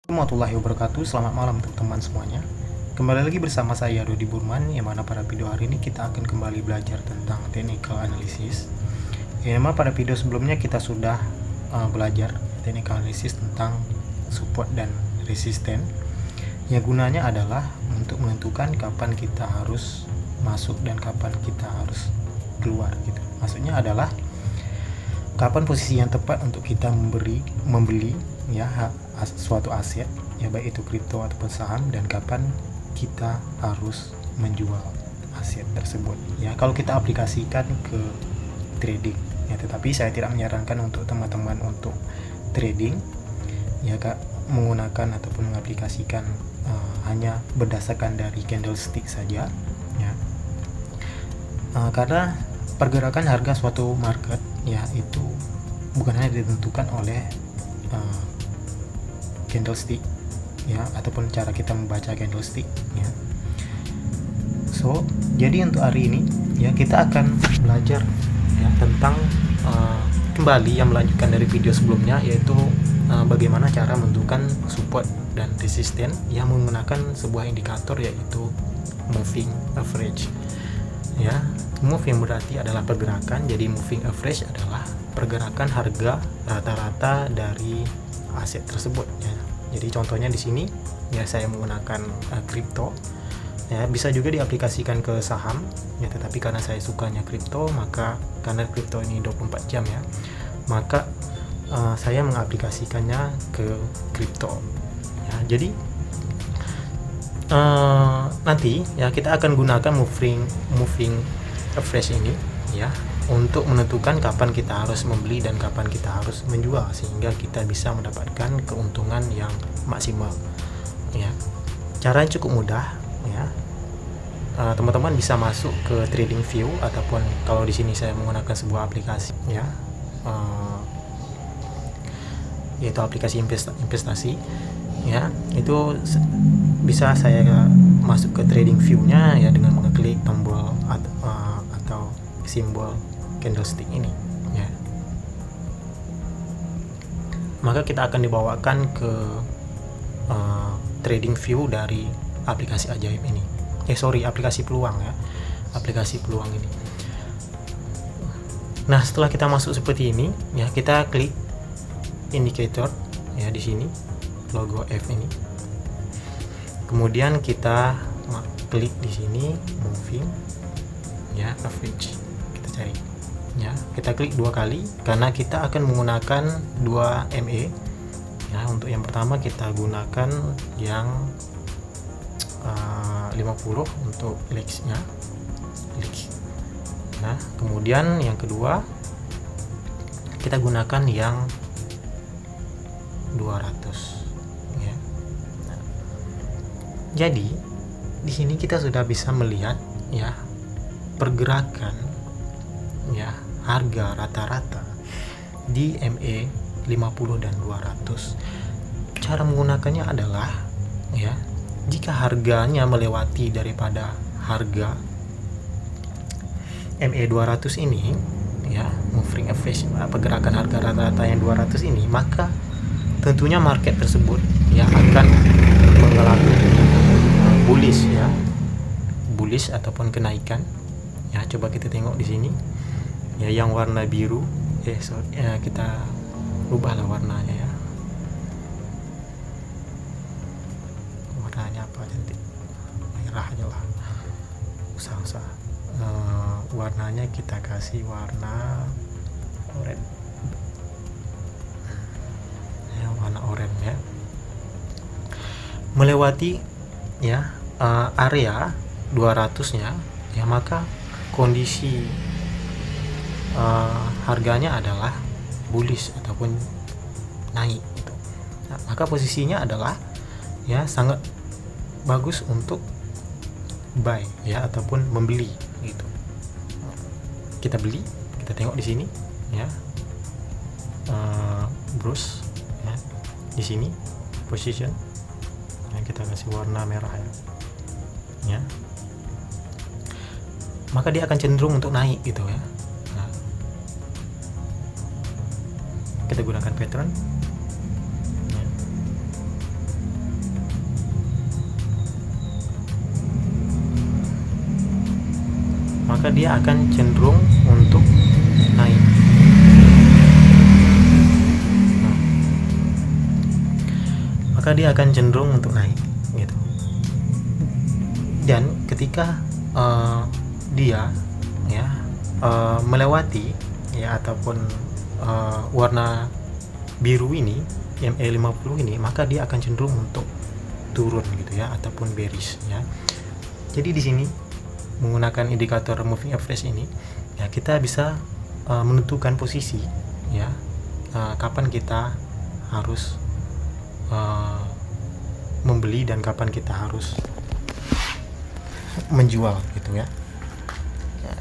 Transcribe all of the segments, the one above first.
Warahmatullahi wabarakatuh. Selamat malam teman-teman semuanya. Kembali lagi bersama saya Dodi Burman, yang mana pada video hari ini kita akan kembali belajar tentang technical analysis. Yang mana pada video sebelumnya kita sudah belajar technical analysis tentang support dan resisten. Yang gunanya adalah untuk menentukan kapan kita harus masuk dan kapan kita harus keluar gitu. Maksudnya adalah kapan posisi yang tepat untuk kita membeli ya suatu aset, ya baik itu kripto ataupun saham, dan kapan kita harus menjual aset tersebut ya, kalau kita aplikasikan ke trading ya. Tetapi saya tidak menyarankan untuk teman-teman untuk trading ya Kak, menggunakan ataupun mengaplikasikan hanya berdasarkan dari candlestick saja ya, karena pergerakan harga suatu market ya itu bukan hanya ditentukan oleh candlestick ya, ataupun cara kita membaca candlestick ya. Jadi untuk hari ini ya kita akan belajar ya tentang kembali yang melanjutkan dari video sebelumnya, yaitu bagaimana cara menentukan support dan resisten yang menggunakan sebuah indikator, yaitu moving average ya. Moving berarti adalah pergerakan, jadi moving average adalah pergerakan harga rata-rata dari aset tersebut ya. Jadi contohnya di sini ya saya menggunakan kripto ya, bisa juga diaplikasikan ke saham ya, tetapi karena saya sukanya kripto, maka karena kripto ini 24 jam ya, maka saya mengaplikasikannya ke kripto ya. Jadi nanti ya kita akan gunakan moving average ini ya untuk menentukan kapan kita harus membeli dan kapan kita harus menjual, sehingga kita bisa mendapatkan keuntungan yang maksimal ya. Caranya cukup mudah ya. Teman-teman bisa masuk ke TradingView, ataupun kalau di sini saya menggunakan sebuah aplikasi ya, yaitu aplikasi investasi ya. Itu bisa saya masuk ke TradingView-nya ya dengan mengklik tombol atau simbol candlestick ini ya. Maka kita akan dibawakan ke TradingView dari aplikasi ajaib ini. Aplikasi peluang ya. Aplikasi peluang ini. Nah, setelah kita masuk seperti ini ya, kita klik indicator ya di sini, logo F ini. Kemudian kita klik di sini moving ya average. Kita cari ya, kita klik 2 kali karena kita akan menggunakan 2 MA ya. Untuk yang pertama kita gunakan yang 50 untuk leads-nya. Nah, kemudian yang kedua kita gunakan yang 200 ya. Nah, jadi di sini kita sudah bisa melihat ya pergerakan ya harga rata-rata di MA 50 dan 200. Cara menggunakannya adalah ya, jika harganya melewati daripada harga MA 200 ini ya, moving average pergerakan harga rata-rata yang 200 ini, maka tentunya market tersebut ya akan mengalami bullish ataupun kenaikan ya. Coba kita tengok di sini ya, yang warna biru kita ubahlah warnanya ya. Warnanya apa, cantik, merah aja lah, usah warnanya kita kasih warna oranye ya, warna oranye ya. Melewati ya area 200-nya ya, maka kondisi harganya adalah bullish ataupun naik gitu. Nah, maka posisinya adalah ya sangat bagus untuk buy ya ataupun membeli gitu. Kita beli, kita tengok di sini ya, browse ya, di sini position ya, kita kasih warna merah ya, maka dia akan cenderung untuk naik gitu ya. Nah, kita gunakan pattern ya. maka dia akan cenderung untuk naik. Maka dia akan cenderung untuk naik gitu. Dan ketika dia ya melewati ya ataupun warna biru ini, MA50 ini, maka dia akan cenderung untuk turun gitu ya, ataupun bearish ya. Jadi di sini menggunakan indikator moving average ini ya, kita bisa menentukan posisi ya, kapan kita harus membeli dan kapan kita harus menjual gitu ya.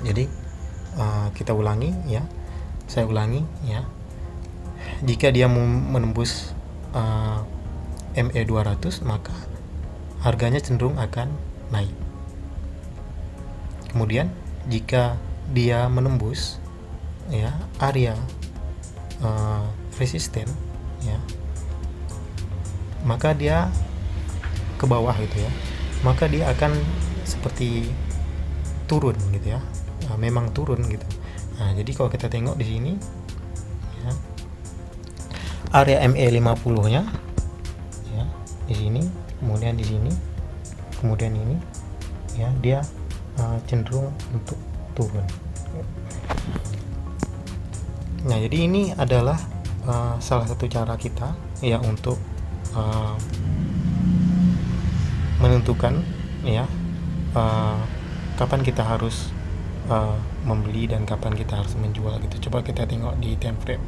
Jadi kita ulangi ya, saya ulangi ya. Jika dia menembus MA 200, maka harganya cenderung akan naik. Kemudian jika dia menembus ya area resisten ya, maka dia ke bawah gitu ya, maka dia akan seperti turun gitu ya. Memang turun gitu. Nah, jadi kalau kita tengok di sini ya, area MA50-nya ya, di sini, kemudian di sini, kemudian ini ya, dia cenderung untuk turun. Nah, jadi ini adalah salah satu cara kita ya untuk menentukan ya kapan kita harus membeli dan kapan kita harus menjual gitu. Coba kita tengok di time frame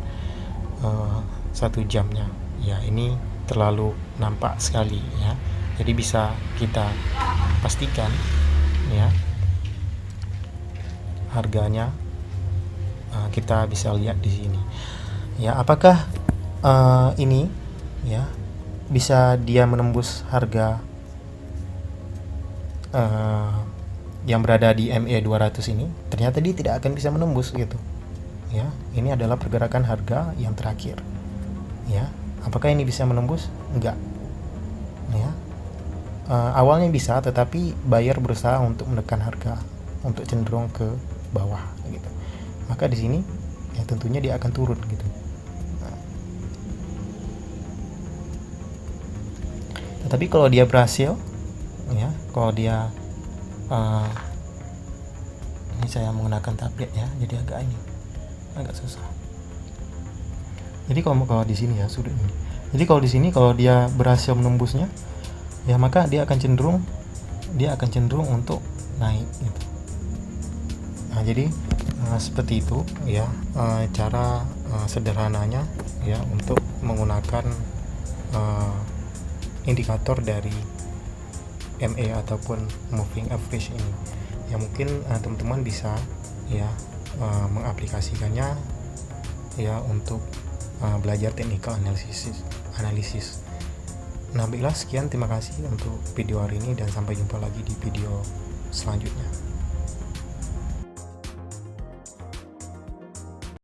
1 jamnya ya, ini terlalu nampak sekali ya, jadi bisa kita pastikan ya harganya. Kita bisa lihat di sini ya, apakah ini ya bisa dia menembus harga yang berada di MA 200 ini. Ternyata dia tidak akan bisa menembus gitu ya. Ini adalah pergerakan harga yang terakhir ya. Apakah ini bisa menembus? Enggak ya. Awalnya bisa, tetapi buyer berusaha untuk menekan harga untuk cenderung ke bawah gitu. Maka di sini ya tentunya dia akan turun gitu. Tetapi kalau dia berhasil ya, kalau dia ini saya menggunakan tablet ya, jadi agak susah. Jadi kalau di sini ya sudut ini. Jadi kalau di sini kalau dia berhasil menembusnya ya, maka dia akan cenderung untuk naik gitu. Nah, jadi seperti itu ya cara sederhananya ya untuk menggunakan indikator dari MA ataupun moving average ini. Ya mungkin teman-teman bisa ya mengaplikasikannya ya untuk belajar technical analisis. Nah, baiklah, sekian, terima kasih untuk video hari ini dan sampai jumpa lagi di video selanjutnya.